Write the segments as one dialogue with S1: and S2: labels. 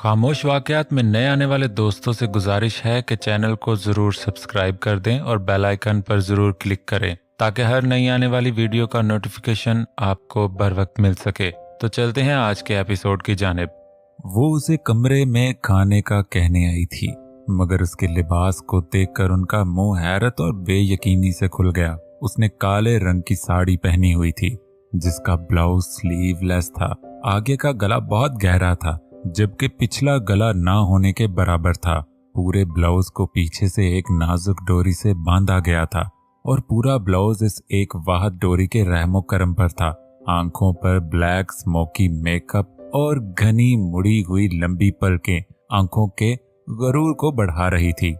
S1: खामोश वाकयात में नए आने वाले दोस्तों से गुजारिश है कि चैनल को ज़रूर सब्सक्राइब कर दें और बेल आइकन पर ज़रूर क्लिक करें ताकि हर नई आने वाली वीडियो का नोटिफिकेशन आपको बर वक्त मिल सके। तो चलते हैं आज के एपिसोड की जानिब।
S2: वो उसे कमरे में खाने का कहने आई थी, मगर उसके लिबास को देखकर उनका मुंह हैरत और बेयकीनी से खुल गया। उसने काले रंग की साड़ी पहनी हुई थी जिसका ब्लाउज स्लीवलेस था। आगे का गला बहुत गहरा था जबकि पिछला गला ना होने के बराबर था। पूरे ब्लाउज को पीछे से एक नाजुक डोरी से बांधा गया था और पूरा ब्लाउज इस एक वाहद डोरी के रहमो करम पर था। आंखों पर ब्लैक स्मोकी मेकअप और घनी मुड़ी हुई लंबी पलकें आंखों के गरूर को बढ़ा रही थी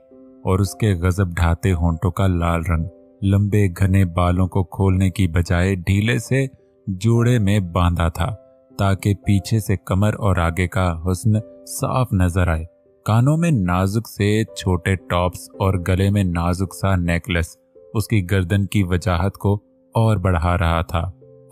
S2: और उसके गजब ढाते होंठों का लाल रंग लंबे घने बालों को खोलने की बजाय ढीले से जोड़े में बांधा था ताकि पीछे से कमर और आगे का हुस्न साफ नजर आए। कानों में नाजुक से छोटे टॉप्स और गले में नाजुक सा नेकलेस उसकी गर्दन की वजाहत को और बढ़ा रहा था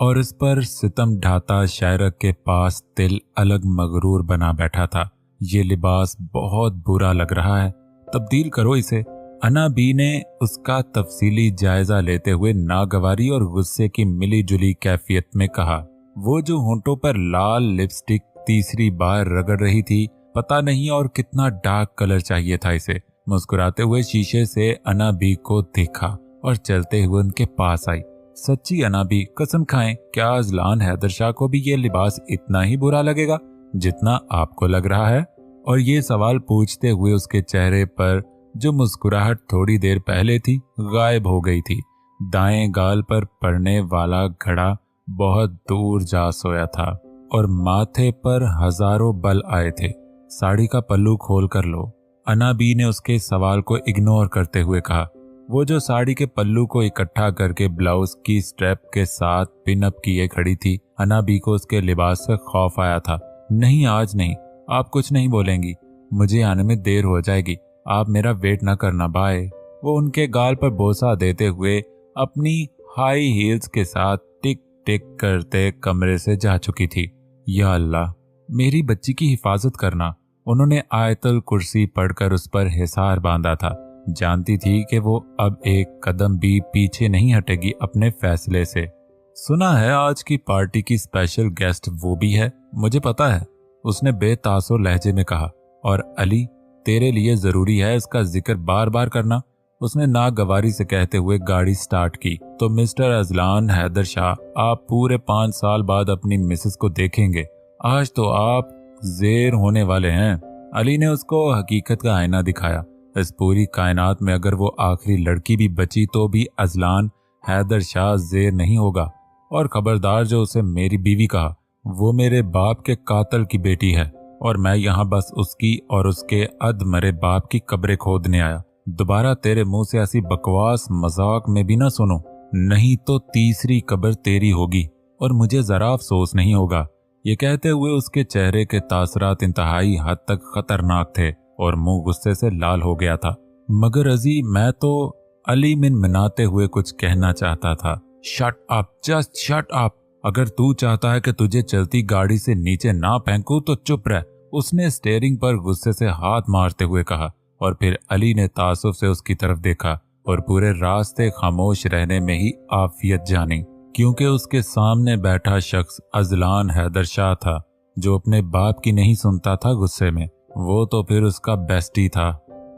S2: और इस पर सितम ढाता शायरक के पास तिल अलग मगरूर बना बैठा था। ये लिबास बहुत बुरा लग रहा है, तब्दील करो इसे। अना बी ने उसका तफसीली जायजा लेते हुए नागवारी और गुस्से की मिली जुली कैफियत में कहा। वो जो होंठों पर लाल लिपस्टिक तीसरी बार रगड़ रही थी, पता नहीं और कितना डार्क कलर चाहिए था इसे। मुस्कुराते हुए शीशे से अना बी को देखा और चलते हुए उनके पास आई। सच्ची अना बी, कसम खाएं, क्या अजलान हैदर शाह को भी ये लिबास इतना ही बुरा लगेगा जितना आपको लग रहा है? और ये सवाल पूछते हुए उसके चेहरे पर जो मुस्कुराहट थोड़ी देर पहले थी गायब हो गई थी। दाएं गाल पर पड़ने वाला घड़ा बहुत दूर जा सोया था और माथे पर हजारों बल आए थे। साड़ी का पल्लू खोल कर लो, अना बी ने उसके सवाल को इग्नोर करते हुए कहा। वो जो साड़ी के पल्लू को इकट्ठा करके ब्लाउज की स्ट्रैप के साथ पिन अप किए खड़ी थी, अना बी को उसके लिबास से खौफ आया था। नहीं, आज नहीं, आप कुछ नहीं बोलेंगी, मुझे आने में देर हो जाएगी, आप मेरा वेट ना करना, बाय। वो उनके गाल पर बोसा देते हुए अपनी हाई हील्स के साथ टिक टिक करते कमरे से जा चुकी थी। या अल्लाह, मेरी बच्ची की हिफाजत करना। उन्होंने आयतल कुर्सी पढ़कर उस पर हिसार बांधा था। जानती थी कि वो अब एक कदम भी पीछे नहीं हटेगी अपने फैसले से। सुना है आज की पार्टी की स्पेशल गेस्ट वो भी है, मुझे पता है, उसने बेतासुर लहजे में कहा। और अली, तेरे लिए जरूरी है इसका जिक्र बार बार करना, उसने नागवारी से कहते हुए गाड़ी स्टार्ट की। तो मिस्टर अजलान हैदर शाह, आप पूरे 5 साल बाद अपनी मिसेस को देखेंगे। आज तो आप जेर होने वाले हैं। अली ने उसको हकीकत का आईना दिखाया। इस पूरी कायनात में अगर वो आखिरी लड़की भी बची तो भी अजलान हैदर शाह जेर नहीं होगा। और खबरदार, जो उसे मेरी बीवी कहा, वो मेरे बाप के कातल की बेटी है और मैं यहाँ बस उसकी और उसके अधमरे बाप की कब्रें खोदने आया। दोबारा तेरे मुंह से ऐसी बकवास मजाक में भी ना सुनो, नहीं तो तीसरी कब्र तेरी होगी और मुझे जरा अफसोस नहीं होगा। ये कहते हुए उसके चेहरे के तासरात इंतहाई हद तक खतरनाक थे और मुंह गुस्से से लाल हो गया था। मगर अजी, मैं तो, अली मिनमिनाते हुए कुछ कहना चाहता था। Shut up, just shut up. अगर तू चाहता है कि तुझे चलती गाड़ी से नीचे ना फेंकूं तो चुप रह, उसने स्टीयरिंग पर गुस्से से हाथ मारते हुए कहा। और फिर अली ने तासुफ से उसकी तरफ देखा और पूरे रास्ते खामोश रहने में ही आफियत जानी, क्योंकि उसके सामने बैठा शख्स अजलान हैदर शाह था जो अपने बाप की नहीं सुनता था गुस्से में। वो तो फिर उसका बेस्टी था।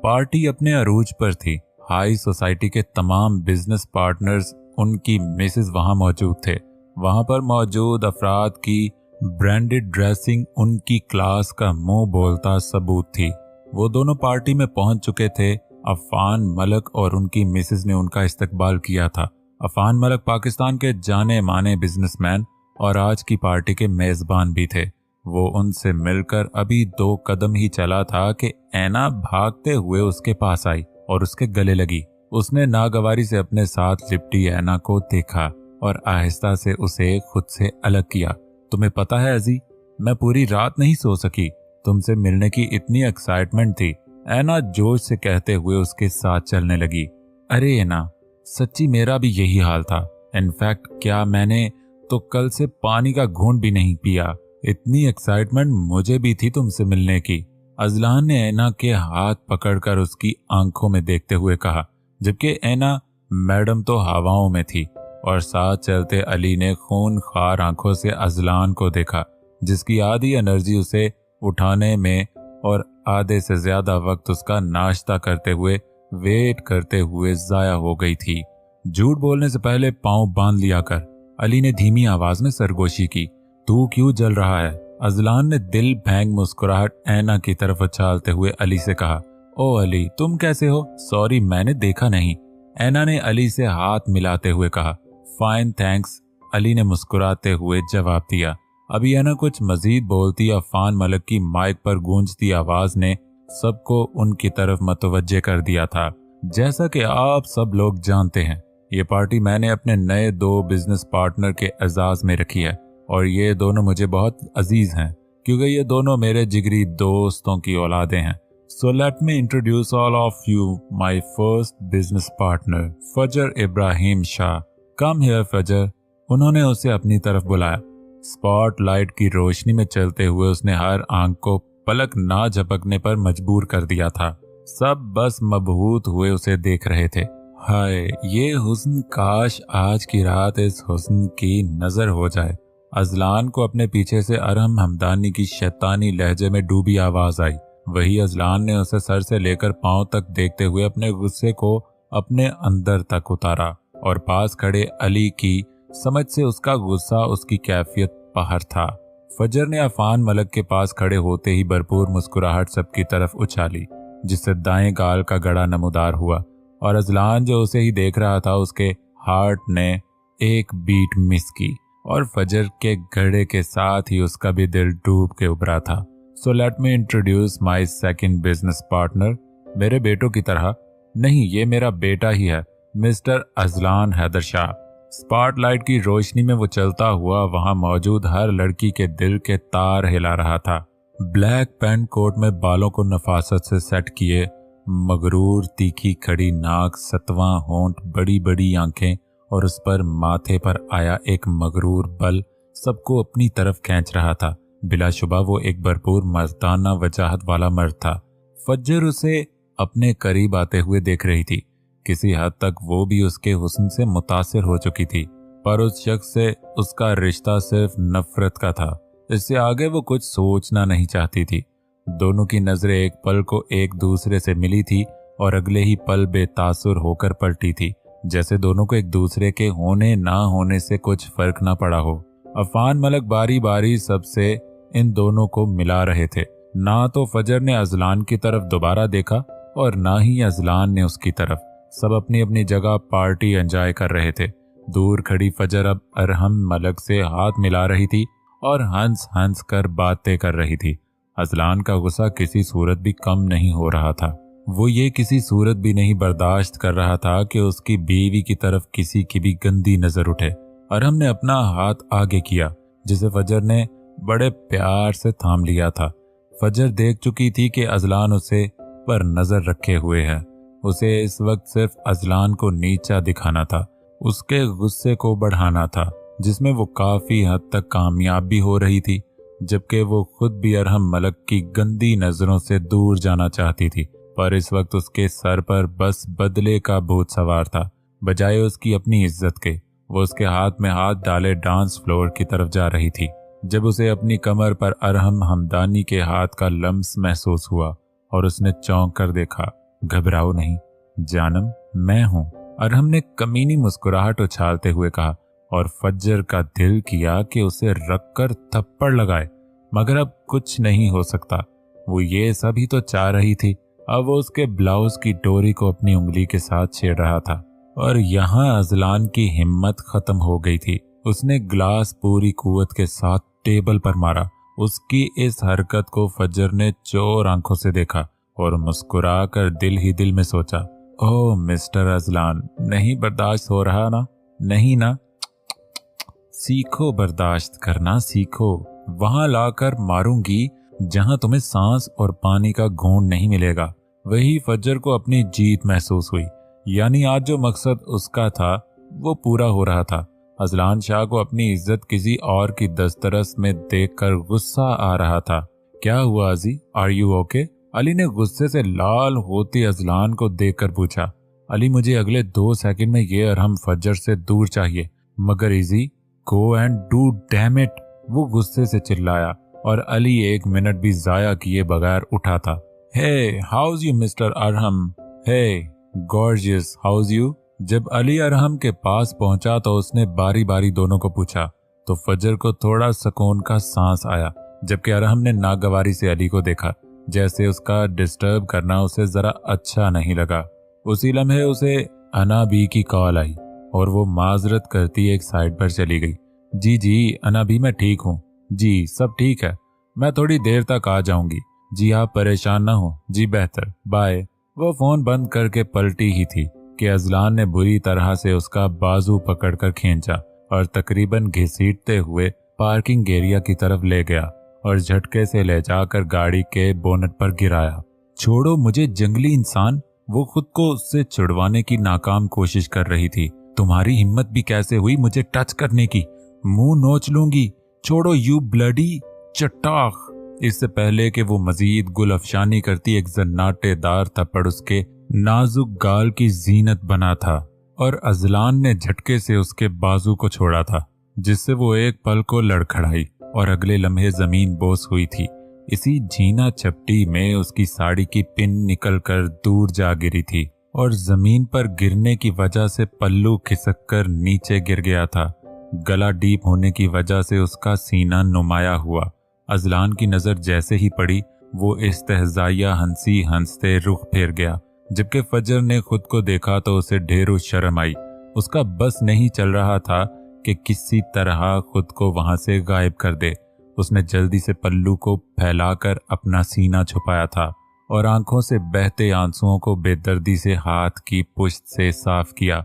S2: पार्टी अपने अरूज पर थी। हाई सोसाइटी के तमाम बिजनेस पार्टनर्स, उनकी मिसेस वहां मौजूद थे। वहां पर मौजूद अफराद की ब्रांडेड ड्रेसिंग उनकी क्लास का मुंह बोलता सबूत थी। वो दोनों पार्टी में पहुंच चुके थे। अफान मलक और उनकी मिसेस ने उनका इस्तकबाल किया था। अफान मलक पाकिस्तान के जाने माने बिजनेसमैन और आज की पार्टी के मेजबान भी थे। वो उनसे मिलकर अभी 2 कदम ही चला था कि ऐना भागते हुए उसके पास आई और उसके गले लगी। उसने नागवारी से अपने साथ लिपटी ऐना को देखा और आहिस्ता से उसे खुद से अलग किया। तुम्हें पता है अजी, मैं पूरी रात नहीं सो सकी, तुमसे मिलने की इतनी एक्साइटमेंट थी, ऐना जोश से कहते हुए उसके साथ चलने लगी। अरे ऐना, सच्ची मेरा भी यही हाल था। इनफैक्ट क्या मैंने तो कल से पानी का घूंट भी नहीं पिया। इतनी एक्साइटमेंट मुझे भी थी तुमसे मिलने की, अजलान ने ऐना के हाथ पकड़कर उसकी आंखों में देखते हुए कहा, जबकि ऐना मैडम तो हवाओं में थी और साथ चलते अली ने खूनखार आंखों से अजलान को देखा, जिसकी आधी एनर्जी उसे उठाने में और आधे से ज्यादा वक्त उसका नाश्ता करते हुए वेट करते हुए जाया हो गई थी। झूठ बोलने से पहले पांव बांध लिया कर, अली ने धीमी आवाज में सरगोशी की। तू क्यों जल रहा है? अजलान ने दिल भैंग मुस्कुराहट ऐना की तरफ उछालते हुए अली से कहा। ओ अली, तुम कैसे हो? सॉरी, मैंने देखा नहीं, ऐना ने अली से हाथ मिलाते हुए कहा। फाइन थैंक्स, अली ने मुस्कुराते हुए जवाब दिया। अभी ऐना कुछ मजीद बोलती, अफान मलिक की माइक पर गूंजती आवाज ने सबको उनकी तरफ मतवज्जे कर दिया था। जैसा कि आप सब लोग जानते हैं, ये पार्टी मैंने अपने नए 2 बिजनेस पार्टनर के एजाज में रखी है और ये दोनों मुझे बहुत अजीज हैं क्योंकि ये दोनों मेरे जिगरी दोस्तों की औलादें हैं। So let me introduce all of you my first business partner, फजर इब्राहिम शाह। कम हियर फजर, उन्होंने उसे अपनी तरफ बुलाया। स्पॉटलाइट की रोशनी में चलते हुए उसने हर आंख को पलक ना झपकने पर मजबूर कर दिया था। सब बस मबहूत हुए उसे देख रहे थे। हाय, ये हुस्न, काश आज की रात इस हुस्न की नजर हो जाए। अजलान को अपने पीछे से अरहम हमदानी की शैतानी लहजे में डूबी आवाज आई। वही अजलान ने उसे सर से लेकर पांव तक देखते हुए अपने गुस्से को अपने अंदर तक उतारा और पास खड़े अली की समझ से उसका गुस्सा उसकी कैफियत बाहर था। फजर ने अफान मलिक के पास खड़े होते ही भरपूर मुस्कुराहट सबकी तरफ उछाली, जिससे दाएं गाल का गड़ा नमूदार हुआ और अजलान जो उसे ही देख रहा था उसके हार्ट ने एक बीट मिस की और फजर के गड़े के साथ ही उसका भी दिल डूब के उभरा था। So let me introduce my second business partner. मेरे बेटों की तरह नहीं, ये मेरा बेटा ही है, मिस्टर अजलान हैदर शाह। स्पॉटलाइट की रोशनी में वो चलता हुआ वहां मौजूद हर लड़की के दिल के तार हिला रहा था। ब्लैक पैंट कोट में बालों को नफासत से सेट किए, मगरूर तीखी खड़ी नाक, सतवां होंठ, बड़ी बड़ी आंखें और उस पर माथे पर आया एक मगरूर बल सबको अपनी तरफ खींच रहा था। बिलाशुबा वो एक भरपूर मर्दाना वजाहत वाला मर्द था। फज्जर उसे अपने करीब आते हुए देख रही थी। किसी हद तक वो भी उसके हुस्न से मुतासिर हो चुकी थी, पर उस शख्स से उसका रिश्ता सिर्फ नफरत का था। इससे आगे वो कुछ सोचना नहीं चाहती थी। दोनों की नजरें एक पल को एक दूसरे से मिली थी और अगले ही पल बेतासुर होकर पलटी थी, जैसे दोनों को एक दूसरे के होने ना होने से कुछ फर्क ना पड़ा हो। अफान मलिक बारी बारी सबसे इन दोनों को मिला रहे थे। ना तो फजर ने अजलान की तरफ दोबारा देखा और ना ही अजलान ने उसकी तरफ। सब अपनी अपनी जगह पार्टी एंजॉय कर रहे थे। दूर खड़ी फजर अब अरहम मलिक से हाथ मिला रही थी और हंस हंस कर बातें कर रही थी। अजलान का गुस्सा किसी सूरत भी कम नहीं हो रहा था। वो ये किसी सूरत भी नहीं बर्दाश्त कर रहा था कि उसकी बीवी की तरफ किसी की भी गंदी नजर उठे। अरहम ने अपना हाथ आगे किया, जिसे फजर ने बड़े प्यार से थाम लिया था। फजर देख चुकी थी कि अजलान उसे पर नजर रखे हुए है। उसे इस वक्त सिर्फ अजलान को नीचा दिखाना था, उसके गुस्से को बढ़ाना था, जिसमें वो काफी हद तक कामयाब भी हो रही थी, जबकि वो खुद भी अरहम मलिक की गंदी नजरों से दूर जाना चाहती थी। पर इस वक्त उसके सर पर बस बदले का भूत सवार था, बजाय उसकी अपनी इज्जत के। वो उसके हाथ में हाथ डाले डांस फ्लोर की तरफ जा रही थी, जब उसे अपनी कमर पर अरहम हमदानी के हाथ का लम्स महसूस हुआ और उसने चौंक कर देखा। घबराओ नहीं जानम, मैं हूं, अरहम ने कमीनी मुस्कुराहट उछालते हुए कहा और फज्जर का दिल किया कि उसे रखकर थप्पड़ लगाए, मगर अब कुछ नहीं हो सकता। वो ये सभी तो चाह रही थी। अब वो उसके ब्लाउज की डोरी को अपनी उंगली के साथ छेड़ रहा था और यहाँ अजलान की हिम्मत खत्म हो गई थी। उसने ग्लास पूरी कुव्वत के साथ टेबल पर मारा। उसकी इस हरकत को फज्जर ने चोर आंखों से देखा और मुस्कुरा कर दिल ही दिल में सोचा, ओह मिस्टर अजलान, नहीं बर्दाश्त हो रहा ना? नहीं ना? सीखो बर्दाश्त करना, सीखो। वहां लाकर मारूंगी जहां तुम्हें सांस और पानी का घूंट नहीं मिलेगा। वही फज्जर को अपनी जीत महसूस हुई, यानी आज जो मकसद उसका था वो पूरा हो रहा था। अजलान शाह को अपनी इज्जत किसी और की दस्तरस में देखकर गुस्सा आ रहा था। क्या हुआ अजी, आर यू ओके? अली ने गुस्से से लाल होती अजलान को देखकर पूछा। अली, मुझे अगले 2 सेकंड में ये अरहम फज्जर से दूर चाहिए। मगर easy, go and do damn it, वो गुस्से से चिल्लाया और अली 1 मिनट भी जाया किए बगैर उठा था। Hey, how's you mister Arham? Hey gorgeous, how's you? जब अली अरहम के पास पहुंचा तो उसने बारी बारी दोनों को पूछा तो फजर को थोड़ा सुकून का सांस आया, जबकि अरहम ने नागवारी से अली को देखा, जैसे उसका डिस्टर्ब करना उसे जरा अच्छा नहीं लगा। उसी लम्हे उसे अना बी की कॉल आई और वो माजरत करती एक साइड पर चली गई। जी जी अना बी, मैं ठीक हूँ जी, सब ठीक है, मैं थोड़ी देर तक आ जाऊंगी जी, आप परेशान ना हो जी, बेहतर, बाय। वो फोन बंद करके पलटी ही थी कि अजलान ने बुरी तरह से उसका बाजू पकड़कर खींचा और तकरीबन घसीटते हुए पार्किंग एरिया की तरफ ले गया और झटके से ले जाकर गाड़ी के बोनट पर गिराया। छोड़ो मुझे जंगली इंसान, वो खुद को उससे छुड़वाने की नाकाम कोशिश कर रही थी। तुम्हारी हिम्मत भी कैसे हुई मुझे टच करने की? मुंह नोच लूंगी, छोड़ो यू ब्लडी चट्टाख। इससे पहले कि वो मजीद गुल अफशानी करती, एक जन्नाटेदार थप्पड़ उसके नाजुक गाल की जीनत बना था और अजलान ने झटके से उसके बाजू को छोड़ा था, जिससे वो एक पल को लड़खड़ाई और अगले लम्हे जमीन बोस हुई थी। इसी झीना चपटी में उसकी साड़ी की पिन निकलकर दूर जा गिरी थी और जमीन पर गिरने की वजह से पल्लू खिसक कर नीचे गिर गया था। गला डीप होने की वजह से उसका सीना नुमाया हुआ। अजलान की नजर जैसे ही पड़ी वो इस्तेहजाया हंसी हंसते रुख फेर गया। जबकि फजर ने खुद को देखा तो उसे ढेरों शर्म आई। उसका बस नहीं चल रहा था कि किसी तरह खुद को वहां से गायब कर दे। उसने जल्दी से पल्लू को फैलाकर अपना सीना छुपाया था और आंखों से बहते आंसुओं को बेदर्दी से हाथ की पुश्त से साफ किया।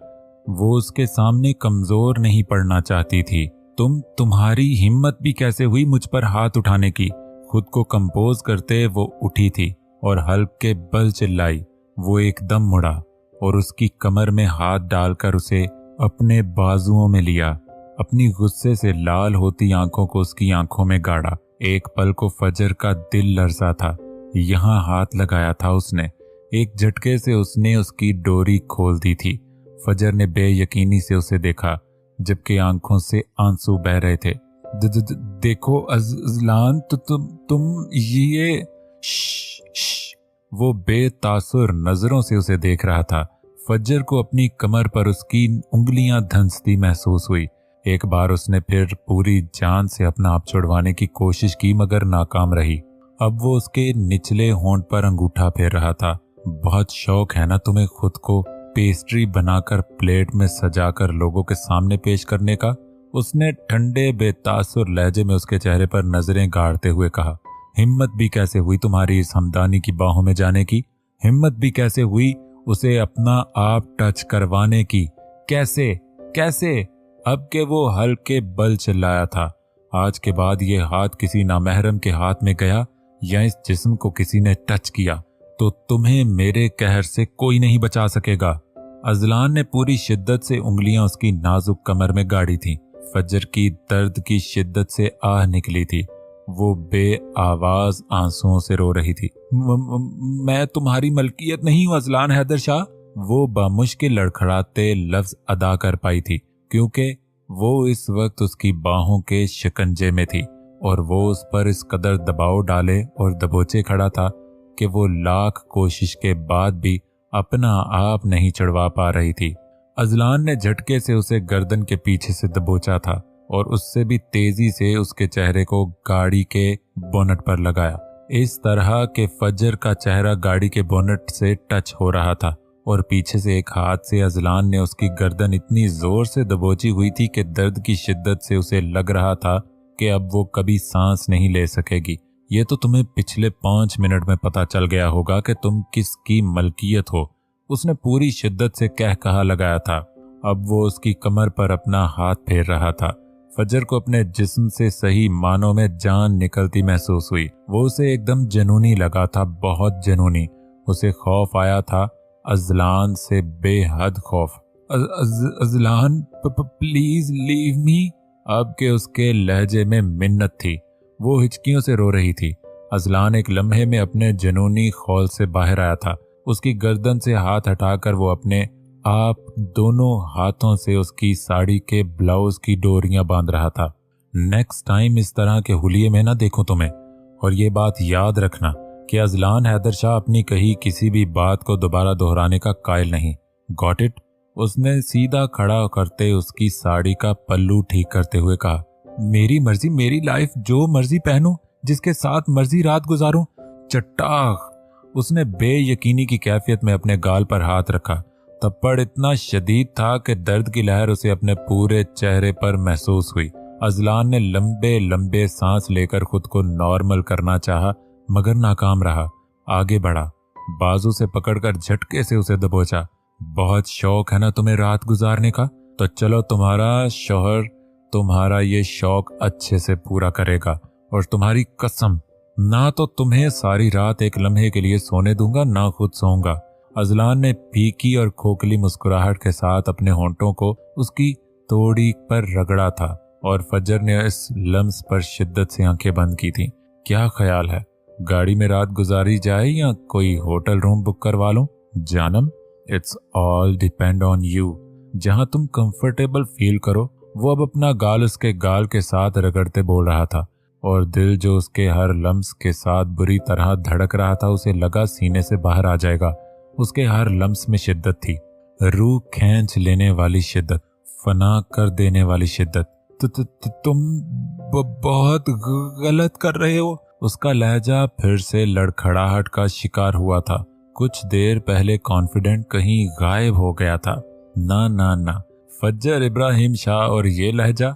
S2: वो उसके सामने कमजोर नहीं पड़ना चाहती थी। तुम्हारी हिम्मत भी कैसे हुई मुझ पर हाथ उठाने की? खुद को कंपोज करते वो उठी थी और हल्के बल चिल्लाई। वो एकदम मुड़ा और उसकी कमर में हाथ डालकर उसे अपने बाजुओं में लिया। अपनी गुस्से से लाल होती आंखों को उसकी आंखों में गाड़ा। एक पल को फजर का दिल लरसा था। यहाँ हाथ लगाया था उसने। एक झटके से उसने उसकी डोरी खोल दी थी। फजर ने बेयकीनी से उसे देखा, जबकि आंखों से आंसू बह रहे थे। देखो अजलान, तुम ये वो बेतासुर नजरों से उसे देख रहा था। फजर को अपनी कमर पर उसकी उंगलियां धंसती महसूस हुई। एक बार उसने फिर पूरी जान से अपना आप छुड़वाने की कोशिश की, मगर नाकाम रही। अब वो उसके निचले होंठ पर अंगूठा फेर रहा था। बहुत शौक है ना तुम्हें खुद को पेस्ट्री बनाकर प्लेट में सजाकर लोगों के सामने पेश करने का? उसने ठंडे बेतासुर लहजे में उसके चेहरे पर नजरें गाड़ते हुए कहा। हिम्मत भी कैसे हुई तुम्हारी इस हमदानी की बाहों में जाने की? हिम्मत भी कैसे हुई उसे अपना आप टच करवाने की? कैसे कैसे? अब के वो हल्के बल चिल्लाया था। आज के बाद ये हाथ किसी नामहरम के हाथ में गया या इस जिस्म को किसी ने टच किया तो तुम्हें मेरे कहर से कोई नहीं बचा सकेगा। अजलान ने पूरी शिद्दत से उंगलियां उसकी नाजुक कमर में गाड़ी थी। फजर की दर्द की शिद्दत से आह निकली थी। वो बे आवाज आंसुओं से रो रही थी। मैं तुम्हारी मलकियत नहीं हूं अजलान हैदर शाह। वो बामुश्किल लड़खड़ाते लफ्ज अदा कर पाई थी, क्योंकि वो इस वक्त उसकी बाहों के शिकंजे में थी और वो उस पर इस कदर दबाव डाले और दबोचे खड़ा था कि वो लाख कोशिश के बाद भी अपना आप नहीं चढ़वा पा रही थी। अजलान ने झटके से उसे गर्दन के पीछे से दबोचा था और उससे भी तेजी से उसके चेहरे को गाड़ी के बोनट पर लगाया, इस तरह के फजर का चेहरा गाड़ी के बोनट से टच हो रहा था और पीछे से एक हाथ से अजलान ने उसकी गर्दन इतनी जोर से दबोची हुई थी कि दर्द की शिद्दत से उसे लग रहा था कि अब वो कभी सांस नहीं ले सकेगी। ये तो तुम्हें पिछले 5 मिनट में पता चल गया होगा कि तुम किसकी मलकियत हो, उसने पूरी शिद्दत से कह कहा लगाया था। अब वो उसकी कमर पर अपना हाथ फेर रहा था। फजर को अपने जिस्म से सही मानों में जान निकलती महसूस हुई। वो उसे एकदम जुनूनी लगा था, बहुत जुनूनी। उसे खौफ आया था, अजलान से बेहद खौफ। Azlan please leave me. अब के उसके लहजे में मिन्नत थी। वो हिचकियों से रो रही थी। अजलान एक लम्हे में अपने जनूनी खौल से बाहर आया था। उसकी गर्दन से हाथ हटाकर वो अपने आप दोनों हाथों से उसकी साड़ी के ब्लाउज की डोरियां बांध रहा था। नेक्स्ट टाइम इस तरह के हुलिये में ना देखूं तुम्हें। और ये बात याद रखना कि अजलान हैदर शाह अपनी कही किसी भी बात को दोबारा दोहराने का कायल नहीं। Got it? उसने सीधा खड़ा करते उसकी साड़ी का पल्लू ठीक करते हुए कहा, मेरी मर्जी, मेरी लाइफ, जो मर्जी पहनूं, जिसके साथ मर्जी रात गुजारूं। चट्टाख! उसने बेयकीनी की कैफियत में अपने गाल पर हाथ रखा। थप्पड़ इतना शदीद था कि दर्द की लहर उसे अपने पूरे चेहरे पर महसूस हुई। अजलान ने लंबे लंबे सांस लेकर खुद को नॉर्मल करना चाहा, मगर नाकाम रहा। आगे बढ़ा, बाजू से पकड़कर झटके से उसे दबोचा। बहुत शौक है ना तुम्हें रात गुजारने का? तो चलो, तुम्हारा शौहर तुम्हारा ये शौक अच्छे से पूरा करेगा। और तुम्हारी कसम, ना तो तुम्हें सारी रात एक लम्हे के लिए सोने दूंगा, ना खुद सोऊंगा। अजलान ने फीकी और खोखली मुस्कुराहट के साथ अपने होंठों को उसकी तोड़ी पर रगड़ा था और फजर ने इस लम्स पर शिद्दत से आंखें बंद की थीं। क्या ख्याल है, गाड़ी में रात गुजारी जाए या कोई होटल रूम बुक करवा लूं? जानम, it's all depend on you. जहां तुम कंफर्टेबल फील करो। वो अब अपना गाल उसके गाल के साथ रगड़ते बोल रहा था और दिल जो उसके हर लम्स के साथ बुरी तरह धड़क रहा था, उसे लगा सीने से बाहर आ जाएगा। उसके हर लम्स में शिद्दत थी, रूह खींच लेने वाली शिद्दत, फना कर देने वाली शिद्दत। तुम बहुत गलत कर रहे हो। उसका लहजा फिर से लड़खड़ाहट का शिकार हुआ था। कुछ देर पहले कॉन्फिडेंट कहीं गायब हो गया था। ना ना ना, फज्जर इब्राहिम शाह और ये लहजा।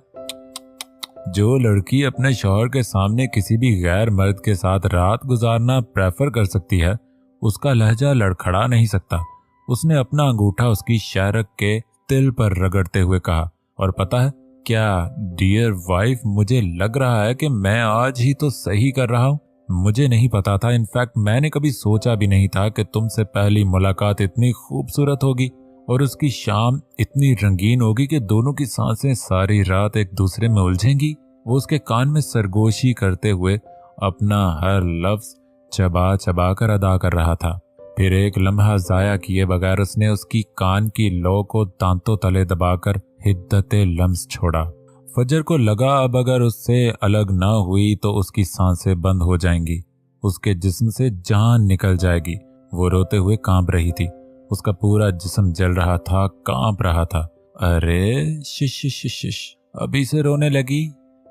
S2: जो लड़की अपने शौहर के सामने किसी भी गैर मर्द के साथ रात गुजारना प्रेफर कर सकती है, उसका लहजा लड़खड़ा नहीं सकता। उसने अपना अंगूठा उसकी शाहरग के तिल पर रगड़ते हुए कहा, और पता है क्या डियर वाइफ, मुझे लग रहा है कि मैं आज ही तो सही कर रहा हूँ। मुझे नहीं पता था, इनफैक्ट मैंने कभी सोचा भी नहीं था कि तुमसे पहली मुलाकात इतनी खूबसूरत होगी और उसकी शाम इतनी रंगीन होगी कि दोनों की सांसें सारी रात एक दूसरे में उलझेंगी। वो उसके कान में सरगोशी करते हुए अपना हर लफ्ज चबा चबा कर अदा कर रहा था। फिर एक लम्हा जाया किए बगैर उसने उसकी कान की लौ को दांतों तले दबाकर हिद्दते लम्स छोड़ा। फजर को लगा अब अगर उससे अलग ना हुई तो उसकी सांसें बंद हो जाएंगी, उसके जिस्म से जान निकल जाएगी। वो रोते हुए कांप रही थी, उसका पूरा जिस्म जल रहा था, कांप रहा था। अरे शिश शिश शिश, अभी से रोने लगी?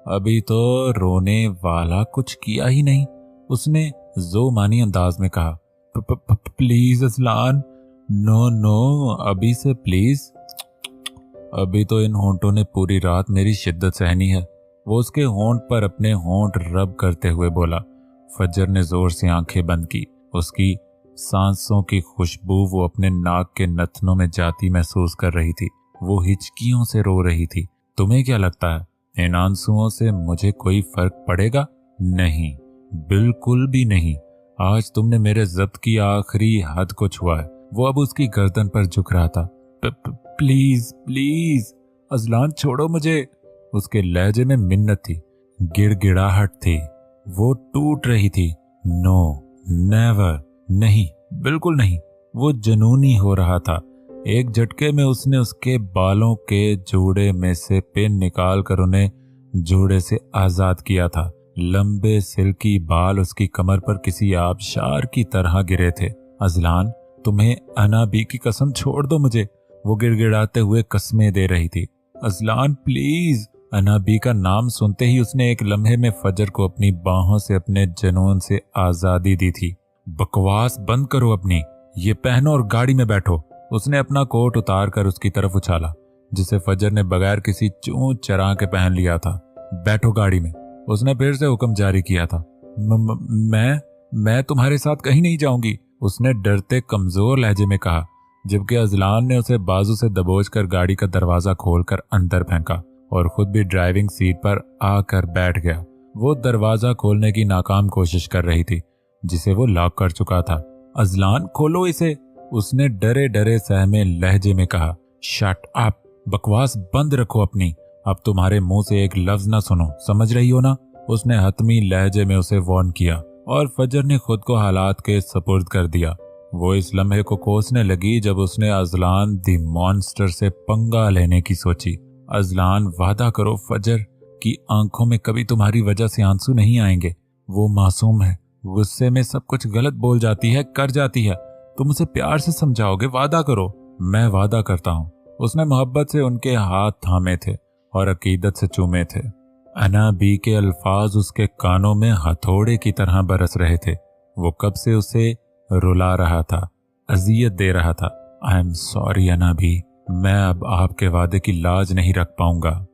S2: अभी तो रोने वाला कुछ किया ही नहीं। उसने जोमानी अंदाज में कहा, प्लीज अजलान, नो नो, अभी से प्लीज। अभी तो इन होंठों ने पूरी रात मेरी शिद्दत सहनी है। वो उसके होंठ पर अपने होंठ रब करते हुए बोला। फजर ने जोर से आंखें बंद की। उसकी सांसों की खुशबू वो अपने नाक के नथनों में जाती महसूस कर रही थी। वो हिचकियों से रो रही थी। तुम्हें क्या लगता है, इन आंसुओं से मुझे कोई फर्क पड़ेगा? नहीं, बिल्कुल भी नहीं। आज तुमने मेरे ज़ब्त की आखिरी हद को छुआ है। वो अब उसकी गर्दन पर झुक रहा था। प्लीज प्लीज अजलान, छोड़ो मुझे। उसके लहजे में मिन्नत थी, गिड़गिड़ाहट थी। वो टूट रही थी। नो, नेवर, नहीं, बिल्कुल नहीं। वो जुनूनी हो रहा था। एक झटके में उसने उसके बालों के जोड़े में से पिन निकाल कर उन्हें जोड़े से आजाद किया था। लंबे सिल्की बाल उसकी कमर पर किसी आबशार की तरह गिरे थे। अजलान, तुम्हें अनाबी की कसम, छोड़ दो मुझे। वो गिड़गिड़ाते हुए कसमें दे रही थी। Azlan please. अनाबी का नाम सुनते ही उसने एक लम्हे में फजर को अपनी बाहों से अपने जुनून से आजादी दी थी। बकवास बंद करो अपनी, ये पहनो और गाड़ी में बैठो। उसने अपना कोट उतार कर उसकी तरफ उछाला, जिसे फजर ने बगैर किसी चूं चरा के पहन लिया था। बैठो गाड़ी में। उसने फिर से हुक्म जारी किया था। मैं तुम्हारे साथ कहीं नहीं जाऊंगी, उसने डरते कमजोर लहजे में कहा, जबकि अजलान ने उसे बाजू से दबोचकर गाड़ी का दरवाजा खोलकर अंदर फेंका और खुद भी ड्राइविंग सीट पर आकर बैठ गया। वो दरवाजा खोलने की नाकाम कोशिश कर रही थी, जिसे वो लॉक कर चुका था। अजलान, खोलो इसे, उसने डरे डरे सहमे लहजे में कहा। शट अप, बकवास बंद रखो अपनी। अब तुम्हारे मुंह से एक लफ्ज ना सुनो, समझ रही हो ना? उसने हतमी लहजे में उसे वार्न किया और फजर ने खुद को हालात के सपुर्द कर दिया। वो इस लम्हे को कोसने लगी जब उसने अजलान दी मॉन्स्टर से पंगा लेने की सोची। अजलान, वादा करो फजर की आंखों में कभी तुम्हारी वजह से आंसू नहीं आएंगे। वो मासूम है, गुस्से में सब कुछ गलत बोल जाती है, कर जाती है। तुम उसे प्यार से समझाओगे, वादा करो। मैं वादा करता हूँ। उसने मोहब्बत से उनके हाथ थामे थे और अकीदत से चूमे थे। अना बी के अल्फाज उसके कानों में हथौड़े की तरह बरस रहे थे। वो कब से उसे रुला रहा था, अजियत दे रहा था। आई एम सॉरी अना बी, मैं अब आपके वादे की लाज नहीं रख पाऊंगा।